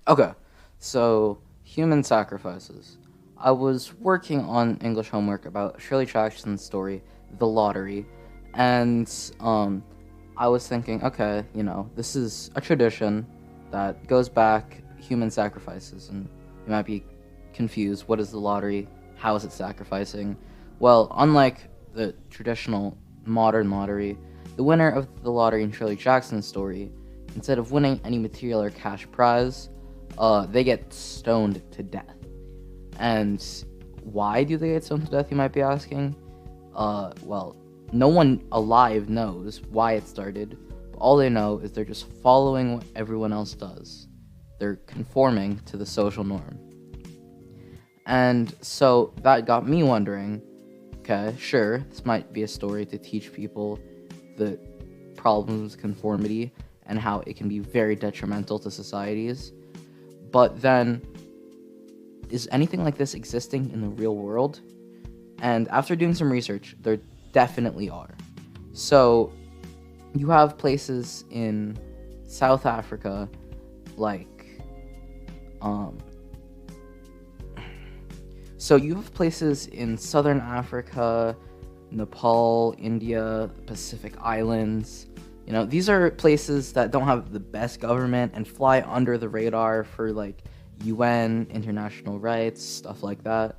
Okay, so human sacrifices. I was working on English homework about Shirley Jackson's story, The Lottery, and I was thinking, okay, this is a tradition that goes back human sacrifices, and you might be confused. What is the lottery? How is it sacrificing? Well, unlike the traditional modern lottery, the winner of the lottery in Shirley Jackson's story, instead of winning any material or cash prize, they get stoned to death. And why do they get stoned to death, you might be asking? Well, no one alive knows why it started. But all they know is they're just following what everyone else does. They're conforming to the social norm. And so that got me wondering, okay, sure, this might be a story to teach people the problems of conformity and how it can be very detrimental to societies. But then, is anything like this existing in the real world? And after doing some research, there definitely are. So, you have places in South Africa, like, so you have places in Southern Africa, Nepal, India, Pacific Islands. These are places that don't have the best government and fly under the radar for like UN, international rights, stuff like that.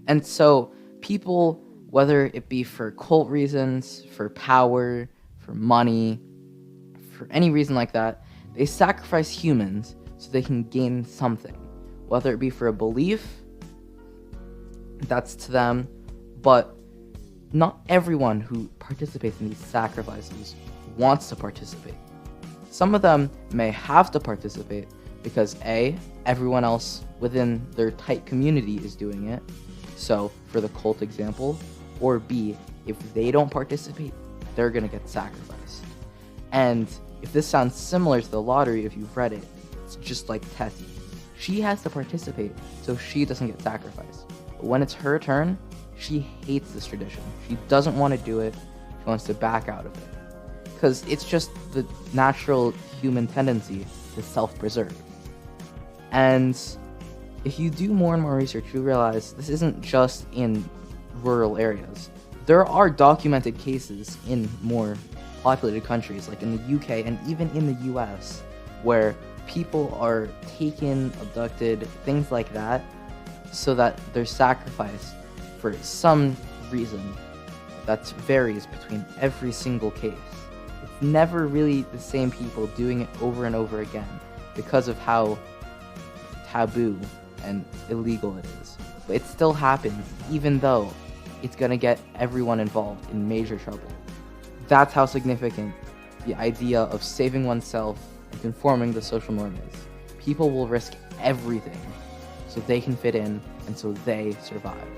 And so people, whether it be for cult reasons, for power, for money, for any reason like that, they sacrifice humans so they can gain something. Whether it be for a belief, that's to them, but not everyone who participates in these sacrifices wants to participate. Some of them may have to participate because A, everyone else within their tight community is doing it, so for the cult example, or B, if they don't participate, they're gonna get sacrificed. And if this sounds similar to the lottery, if you've read it, it's just like Tessie. She has to participate so she doesn't get sacrificed. But when it's her turn, she hates this tradition. She doesn't want to do it. She wants to back out of it. Because it's just the natural human tendency to self-preserve. And if you do more and more research, you realize this isn't just in rural areas. There are documented cases in more populated countries, like in the UK and even in the US, where people are taken, abducted, things like that, so that they're sacrificed for some reason that varies between every single case. It's never really the same people doing it over and over again because of how taboo and illegal it is. But it still happens, even though it's gonna get everyone involved in major trouble. That's how significant the idea of saving oneself and conforming the social norm is. People will risk everything so they can fit in and so they survive.